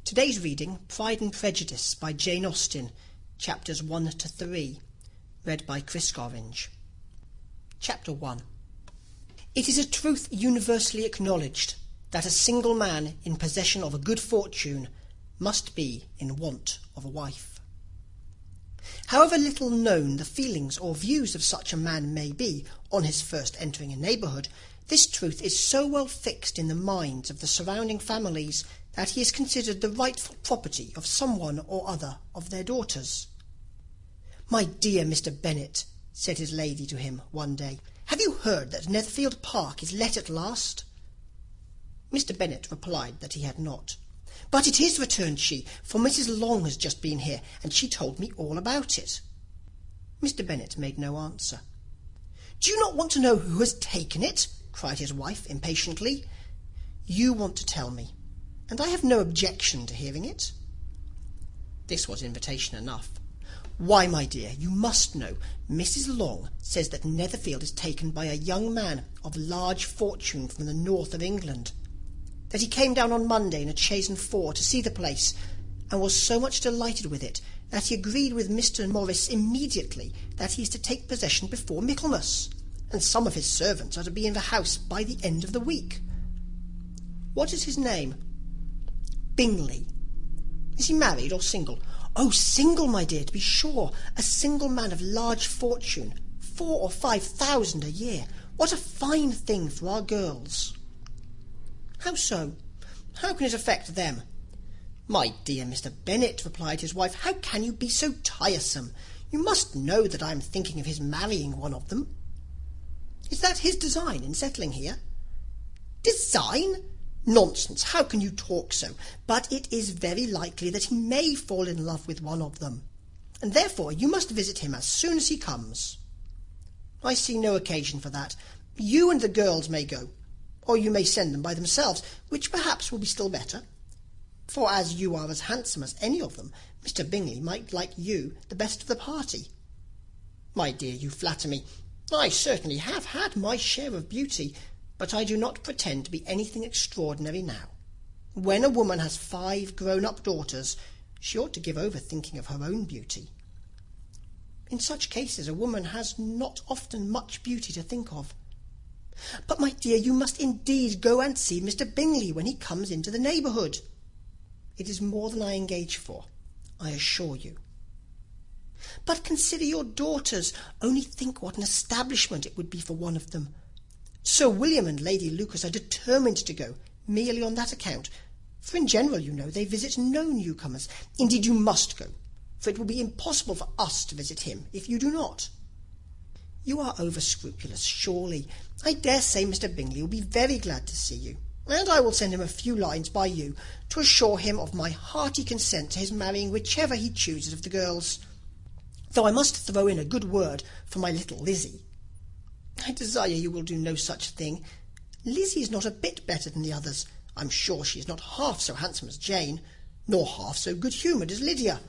Today's reading, Pride and Prejudice by Jane Austen, chapters 1 to 3, read by Chris Gorringe. Chapter 1. It is a truth universally acknowledged that a single man in possession of a good fortune must be in want of a wife. However little known the feelings or views of such a man may be on his first entering a neighbourhood, this truth is so well fixed in the minds of the surrounding families that he is considered the rightful property of someone or other of their daughters. "My dear Mr. Bennet," said his lady to him one day, "have you heard that Netherfield Park is let at last?" Mr. Bennet replied that he had not. "But it is," returned she, "for Mrs. Long has just been here, and she told me all about it." Mr. Bennet made no answer. "Do you not want to know who has taken it?" cried his wife impatiently. "You want to tell me, and I have no objection to hearing it." This was invitation enough. "Why, my dear, you must know. Mrs. Long says that Netherfield is taken by a young man of large fortune from the north of England. That he came down on Monday in a chaise and four to see the place, and was so much delighted with it that he agreed with Mr. Morris immediately that he is to take possession before Michaelmas, and some of his servants are to be in the house by the end of the week." "What is his name?" "Bingley." "Is he married or single?" "Oh, single, my dear, to be sure. A single man of large fortune, 4,000 or 5,000 a year. What a fine thing for our girls!" "How so? How can it affect them?" "My dear Mr. Bennet," replied his wife, "how can you be so tiresome? You must know that I am thinking of his marrying one of them." "Is that his design in settling here?" "Design? Nonsense! How can you talk so? But it is very likely that he may fall in love with one of them, and therefore you must visit him as soon as he comes." "I see no occasion for that. You and the girls may go, or you may send them by themselves, which perhaps will be still better; for as you are as handsome as any of them, Mr. Bingley might like you the best of the party." "My dear, you flatter me. I certainly have had my share of beauty, but I do not pretend to be anything extraordinary now. When a woman has 5 grown-up daughters, she ought to give over thinking of her own beauty." "In such cases a woman has not often much beauty to think of." "But, my dear, you must indeed go and see Mr. Bingley when he comes into the neighbourhood." "It is more than I engage for, I assure you." "But consider your daughters. Only think what an establishment it would be for one of them. Sir William and Lady Lucas are determined to go, merely on that account; for in general, you know, they visit no newcomers. Indeed, you must go, for it will be impossible for us to visit him if you do not." "You are over scrupulous, surely. I dare say Mr. Bingley will be very glad to see you, and I will send him a few lines by you to assure him of my hearty consent to his marrying whichever he chooses of the girls; though I must throw in a good word for my little Lizzie." "I desire you will do no such thing. Lizzie is not a bit better than the others. I'm sure she is not half so handsome as Jane, nor half so good-humoured as Lydia;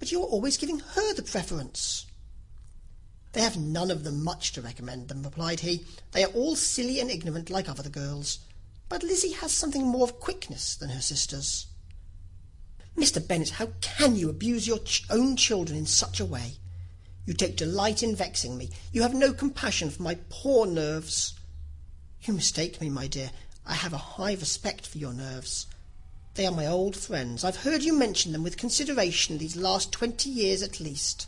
but you are always giving her the preference." "They have none of them much to recommend them," replied he. "They are all silly and ignorant like other girls; but Lizzie has something more of quickness than her sisters." "Mr. Bennet, how can you abuse your own children in such a way? You take delight in vexing me. You have no compassion for my poor nerves." "You mistake me, my dear. I have a high respect for your nerves. They are my old friends. I've heard you mention them with consideration these last 20 years at least.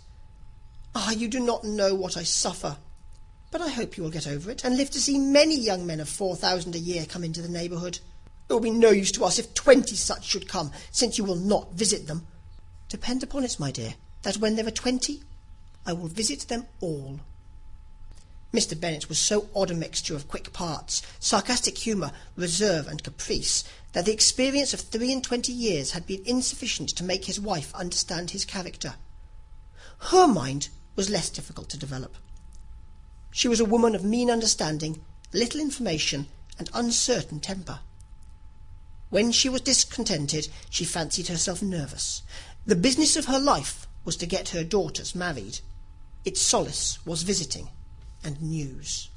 Ah, you do not know what I suffer. But I hope you will get over it, and live to see many young men of 4,000 a year come into the neighbourhood. It will be no use to us if 20 such should come, since you will not visit them. Depend upon it, my dear, that when there are 20, I will visit them all." Mr. Bennet was so odd a mixture of quick parts, sarcastic humour, reserve, and caprice, that the experience of 23 years had been insufficient to make his wife understand his character. Her mind was less difficult to develop. She was a woman of mean understanding, little information, and uncertain temper. When she was discontented, she fancied herself nervous. The business of her life was to get her daughters married. Its solace was visiting and news.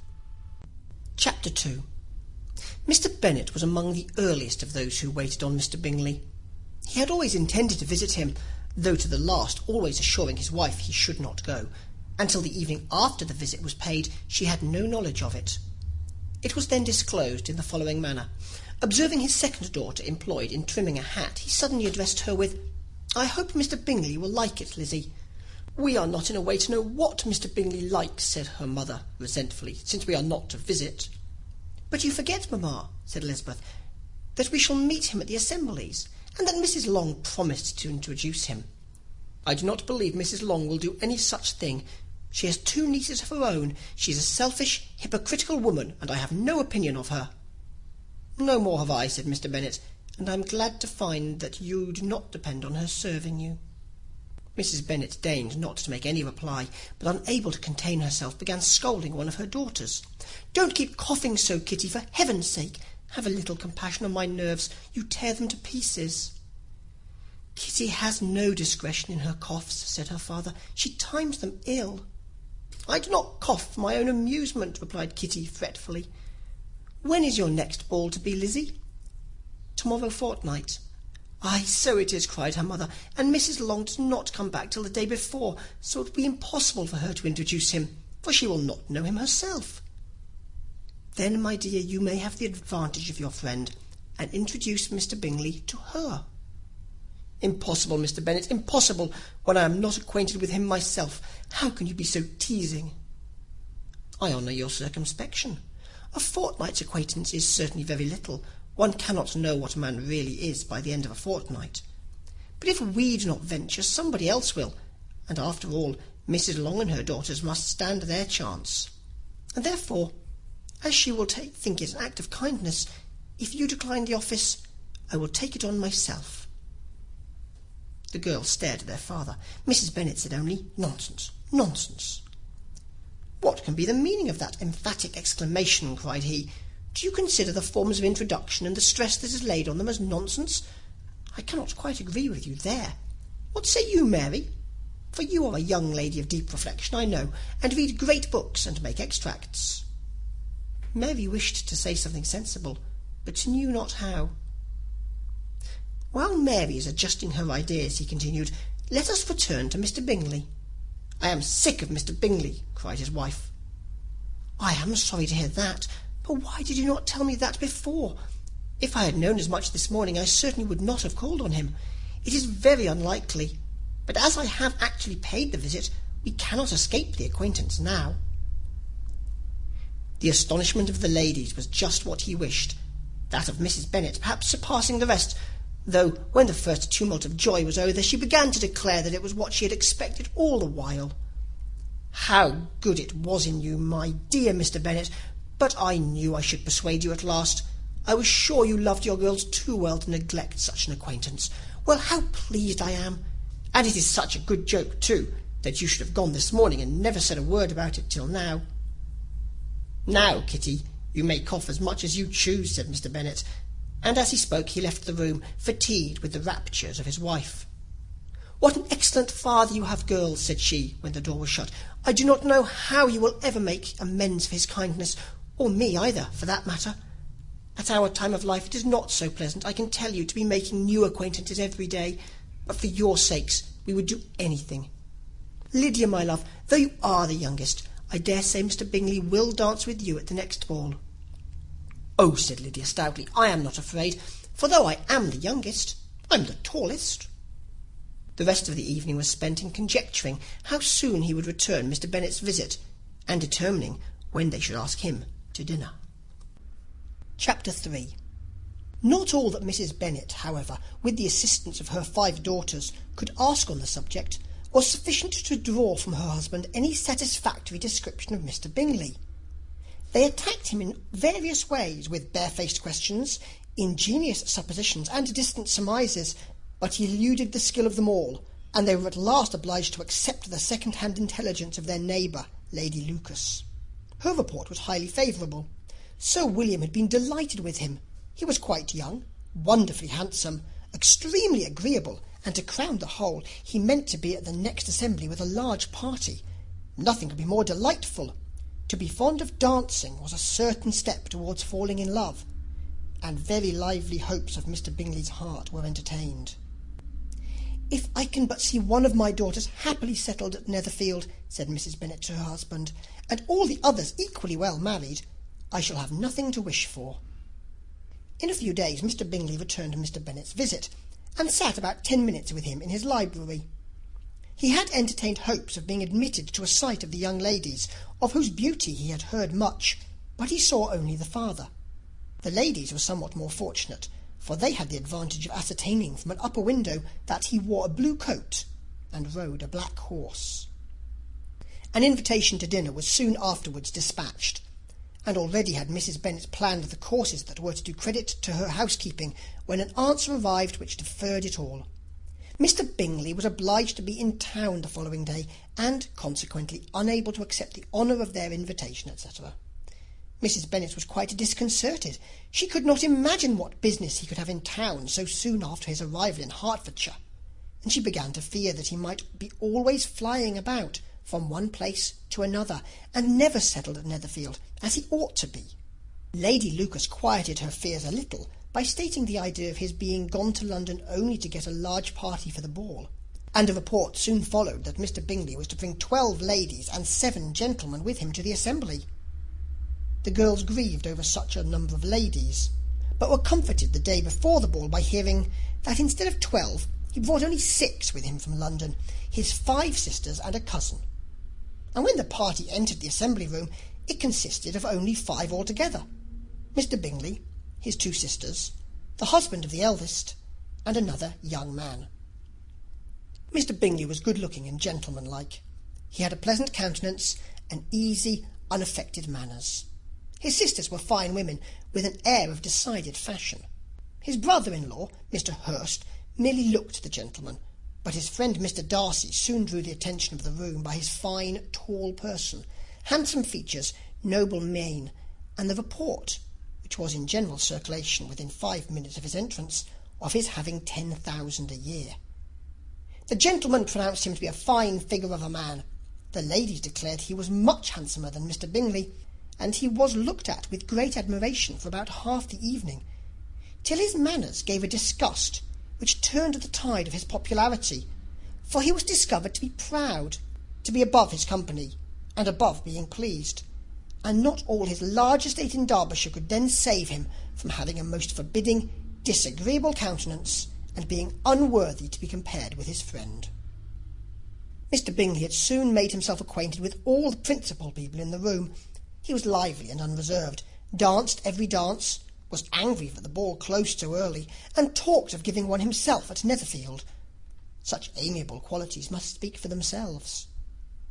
Chapter 2. Mr. Bennet was among the earliest of those who waited on Mr. Bingley. He had always intended to visit him, though to the last always assuring his wife he should not go. Until the evening after the visit was paid, she had no knowledge of it. It was then disclosed in the following manner. Observing his second daughter employed in trimming a hat, he suddenly addressed her with, "I hope Mr. Bingley will like it, Lizzie." "We are not in a way to know what Mr. Bingley likes," said her mother resentfully, "since we are not to visit." "But you forget, mamma," said Elizabeth, "that we shall meet him at the assemblies, and that Mrs. Long promised to introduce him." "I do not believe Mrs. Long will do any such thing. She has 2 nieces of her own. She is a selfish, hypocritical woman, and I have no opinion of her." "No more have I," said Mr. Bennet, "and I am glad to find that you do not depend on her serving you." Mrs. Bennet deigned not to make any reply, but unable to contain herself, began scolding one of her daughters. "Don't keep coughing so, Kitty, for heaven's sake. Have a little compassion on my nerves. You tear them to pieces." "Kitty has no discretion in her coughs," said her father. "She times them ill." "I do not cough for my own amusement," replied Kitty fretfully. "When is your next ball to be, Lizzie?" "Tomorrow fortnight." "Ay, so it is," cried her mother, "and Mrs. Long does not come back till the day before, so it will be impossible for her to introduce him, for she will not know him herself." "Then, my dear, you may have the advantage of your friend, and introduce Mr. Bingley to her." "Impossible, Mr. Bennet, impossible, when I am not acquainted with him myself. How can you be so teasing?" "I honour your circumspection. A fortnight's acquaintance is certainly very little. One cannot know what a man really is by the end of a fortnight. But if we do not venture, somebody else will, and after all, Mrs. Long and her daughters must stand their chance. And therefore, as she will think it an act of kindness, if you decline the office, I will take it on myself." The girls stared at their father. Mrs. Bennet said only, "Nonsense, nonsense." "What can be the meaning of that emphatic exclamation?" cried he. "Do you consider the forms of introduction and the stress that is laid on them as nonsense? I cannot quite agree with you there. What say you, Mary? For you are a young lady of deep reflection, I know, and read great books and make extracts." Mary wished to say something sensible, but knew not how. "While Mary is adjusting her ideas," he continued, "let us return to Mr. Bingley." "I am sick of Mr. Bingley," cried his wife. "I am sorry to hear that. But why did you not tell me that before? If I had known as much this morning, I certainly would not have called on him. It is very unlikely, but as I have actually paid the visit, we cannot escape the acquaintance now." The astonishment of the ladies was just what he wished, that of Mrs. Bennet perhaps surpassing the rest, though when the first tumult of joy was over, she began to declare that it was what she had expected all the while. "How good it was in you, my dear Mr. Bennet! But I knew I should persuade you at last. I was sure you loved your girls too well to neglect such an acquaintance. Well, how pleased I am! And it is such a good joke, too, that you should have gone this morning and never said a word about it till now." "Now, Kitty, you may cough as much as you choose," said Mr. Bennet, and as he spoke he left the room, fatigued with the raptures of his wife. "What an excellent father you have, girls," said she, when the door was shut. "I do not know how you will ever make amends for his kindness, or me either, for that matter. At our time of life it is not so pleasant, I can tell you, to be making new acquaintances every day, but for your sakes we would do anything. Lydia, my love, though you are the youngest, I dare say Mr. Bingley will dance with you at the next ball." "Oh," said Lydia stoutly, "I am not afraid, for though I am the youngest, I'm the tallest." The rest of the evening was spent in conjecturing how soon he would return Mr. Bennet's visit, and determining when they should ask him to dinner. Chapter 3. Not all that Mrs. Bennet, however, with the assistance of her 5 daughters, could ask on the subject, was sufficient to draw from her husband any satisfactory description of Mr. Bingley. They attacked him in various ways, with barefaced questions, ingenious suppositions, and distant surmises, but he eluded the skill of them all, and they were at last obliged to accept the second-hand intelligence of their neighbour, Lady Lucas. Her report was highly favourable. Sir William had been delighted with him. He was quite young, wonderfully handsome, extremely agreeable, and to crown the whole, he meant to be at the next assembly with a large party. Nothing could be more delightful. To be fond of dancing was a certain step towards falling in love, and very lively hopes of Mr. Bingley's heart were entertained. "If I can but see one of my daughters happily settled at Netherfield," said Mrs. Bennet to her husband, "and all the others equally well married, I shall have nothing to wish for." In a few days Mr. Bingley returned Mr. Bennet's visit, and sat about 10 minutes with him in his library. He had entertained hopes of being admitted to a sight of the young ladies, of whose beauty he had heard much, but he saw only the father. The ladies were somewhat more fortunate, for they had the advantage of ascertaining from an upper window that he wore a blue coat and rode a black horse. An invitation to dinner was soon afterwards dispatched, and already had Mrs. Bennet planned the courses that were to do credit to her housekeeping, when an answer arrived which deferred it all. Mr. Bingley was obliged to be in town the following day, and consequently unable to accept the honour of their invitation, etc. Mrs. Bennet was quite disconcerted. She could not imagine what business he could have in town so soon after his arrival in Hertfordshire, and she began to fear that he might be always flying about from one place to another, and never settled at Netherfield, as he ought to be. Lady Lucas quieted her fears a little by stating the idea of his being gone to London only to get a large party for the ball, and a report soon followed that Mr. Bingley was to bring 12 ladies and 7 gentlemen with him to the assembly. The girls grieved over such a number of ladies, but were comforted the day before the ball by hearing that instead of 12 he brought only 6 with him from London, his 5 sisters and a cousin. And when the party entered the assembly room, it consisted of only 5 altogether: Mr. Bingley, his 2 sisters, the husband of the eldest, and another young man. Mr. Bingley was good-looking and gentlemanlike. He had a pleasant countenance and easy, unaffected manners. His sisters were fine women, with an air of decided fashion. His brother-in-law, Mr. Hurst, merely looked the gentleman, but his friend Mr. Darcy soon drew the attention of the room by his fine, tall person, handsome features, noble mien, and the report, which was in general circulation within 5 minutes of his entrance, of his having 10,000 a year. The gentleman pronounced him to be a fine figure of a man. The ladies declared he was much handsomer than Mr. Bingley, and he was looked at with great admiration for about half the evening, till his manners gave a disgust which turned the tide of his popularity, for he was discovered to be proud, to be above his company, and above being pleased, and not all his large estate in Derbyshire could then save him from having a most forbidding, disagreeable countenance, and being unworthy to be compared with his friend. Mr. Bingley had soon made himself acquainted with all the principal people in the room. He was lively and unreserved, danced every dance, was angry for the ball closed so early, and talked of giving one himself at Netherfield. Such amiable qualities must speak for themselves.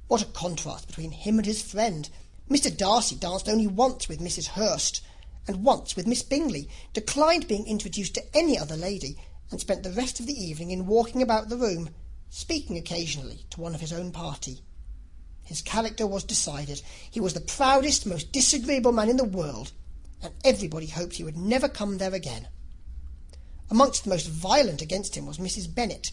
What a contrast between him and his friend! Mr. Darcy danced only once with Mrs. Hurst, and once with Miss Bingley, declined being introduced to any other lady, and spent the rest of the evening in walking about the room, speaking occasionally to one of his own party. His character was decided. He was the proudest, most disagreeable man in the world, and everybody hoped he would never come there again. Amongst the most violent against him was Mrs. Bennet,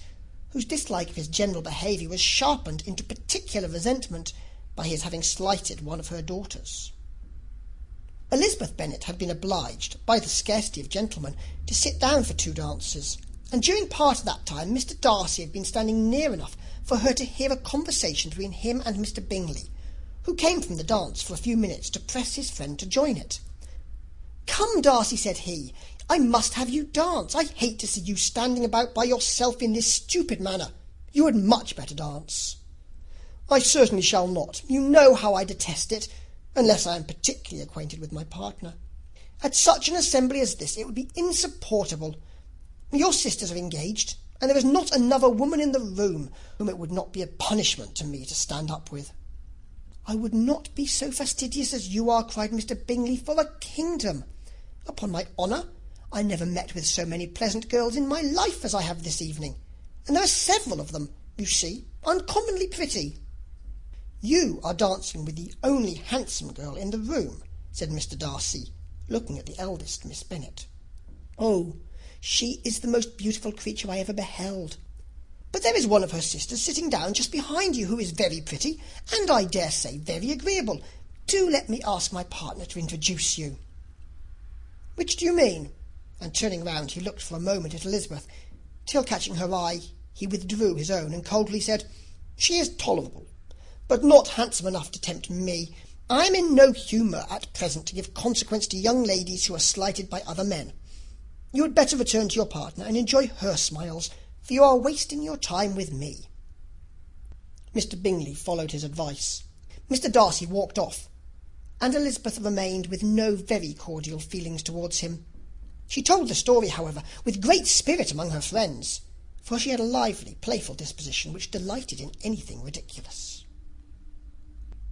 whose dislike of his general behaviour was sharpened into particular resentment by his having slighted one of her daughters. Elizabeth Bennet had been obliged, by the scarcity of gentlemen, to sit down for 2 dances, and during part of that time Mr. Darcy had been standing near enough for her to hear a conversation between him and Mr. Bingley, who came from the dance for a few minutes to press his friend to join it. "Come, Darcy," said he, "I must have you dance. I hate to see you standing about by yourself in this stupid manner. You had much better dance." "I certainly shall not. You know how I detest it, unless I am particularly acquainted with my partner. At such an assembly as this it would be insupportable. Your sisters are engaged, and there is not another woman in the room whom it would not be a punishment to me to stand up with." "I would not be so fastidious as you are," cried Mr. Bingley, "for a kingdom. Upon my honour, I never met with so many pleasant girls in my life as I have this evening, and there are several of them, you see, uncommonly pretty." "You are dancing with the only handsome girl in the room," said Mr. Darcy, looking at the eldest Miss Bennet. "Oh, she is the most beautiful creature I ever beheld. But there is one of her sisters sitting down just behind you, who is very pretty, and I dare say very agreeable. Do let me ask my partner to introduce you." "Which do you mean?" And turning round, he looked for a moment at Elizabeth, till catching her eye, he withdrew his own and coldly said, "She is tolerable, but not handsome enough to tempt me. I am in no humour at present to give consequence to young ladies who are slighted by other men. You had better return to your partner and enjoy her smiles, for you are wasting your time with me." Mr. Bingley followed his advice. Mr. Darcy walked off, and Elizabeth remained with no very cordial feelings towards him. She told the story, however, with great spirit among her friends, for she had a lively, playful disposition which delighted in anything ridiculous.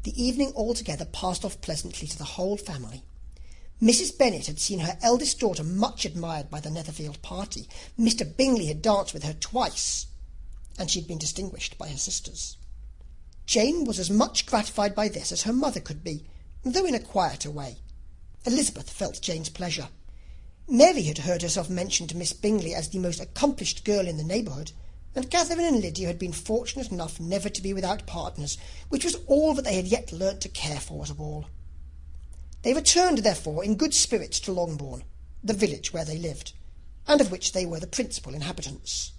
The evening altogether passed off pleasantly to the whole family. Mrs. Bennet had seen her eldest daughter much admired by the Netherfield party. Mr. Bingley had danced with her twice, and she had been distinguished by her sisters. Jane was as much gratified by this as her mother could be, though in a quieter way. Elizabeth felt Jane's pleasure. Mary had heard herself mentioned to Miss Bingley as the most accomplished girl in the neighbourhood, and Catherine and Lydia had been fortunate enough never to be without partners, which was all that they had yet learnt to care for at a ball. They returned, therefore, in good spirits to Longbourn, the village where they lived, and of which they were the principal inhabitants.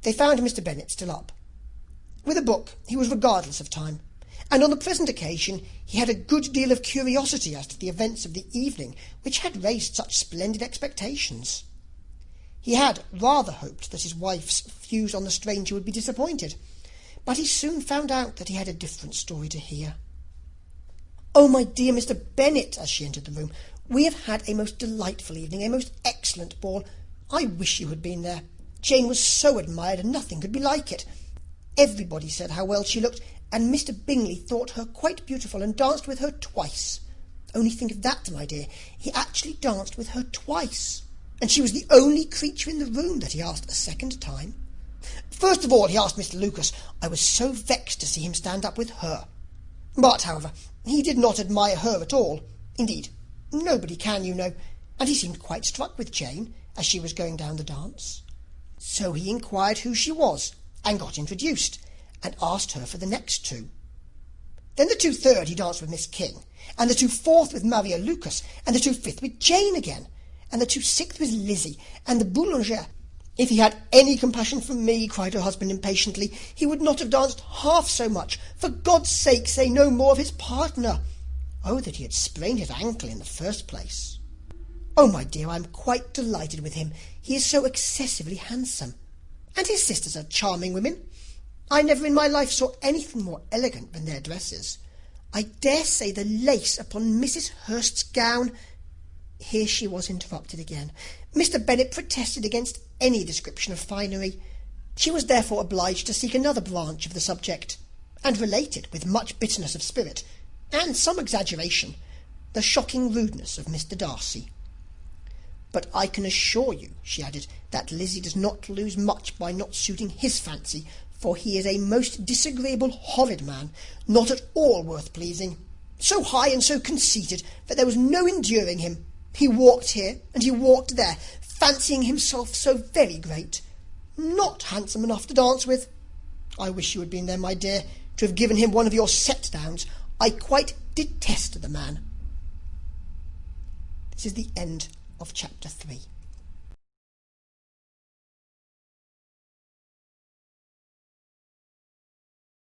They found Mr. Bennet still up. With a book he was regardless of time, and on the present occasion he had a good deal of curiosity as to the events of the evening, which had raised such splendid expectations. He had rather hoped that his wife's views on the stranger would be disappointed, but he soon found out that he had a different story to hear. "Oh, my dear Mr. Bennet," as she entered the room, "we have had a most delightful evening, a most excellent ball. I wish you had been there. Jane was so admired, and nothing could be like it. Everybody said how well she looked, and Mr. Bingley thought her quite beautiful, and danced with her twice. Only think of that, my dear. He actually danced with her twice, and she was the only creature in the room that he asked a second time. First of all, he asked Mr. Lucas. I was so vexed to see him stand up with her. But, however, he did not admire her at all. Indeed, nobody can, you know, and he seemed quite struck with Jane as she was going down the dance. So he inquired who she was, and got introduced, and asked her for the next two. Then the 2/3 he danced with Miss King, and the 2/4 with Maria Lucas, and the 2/5 with Jane again, and the 2/6 with Lizzie, and the Boulanger. If he had any compassion for me, cried her husband impatiently, he would not have danced half so much. For God's sake, say no more of his partner. Oh, that he had sprained his ankle in the first place. Oh, my dear, I am quite delighted with him. He is so excessively handsome. And his sisters are charming women. I never in my life saw anything more elegant than their dresses. I dare say the lace upon Mrs. Hurst's gown—" Here she was interrupted again. Mr. Bennet protested against any description of finery. She was therefore obliged to seek another branch of the subject, and related, with much bitterness of spirit, and some exaggeration, the shocking rudeness of Mr. Darcy. "But I can assure you," she added, "that Lizzie does not lose much by not suiting his fancy, for he is a most disagreeable, horrid man, not at all worth pleasing. So high and so conceited that there was no enduring him. He walked here and he walked there, fancying himself so very great. Not handsome enough to dance with. I wish you had been there, my dear, to have given him one of your set-downs. I quite detest the man." This is the end of chapter 3.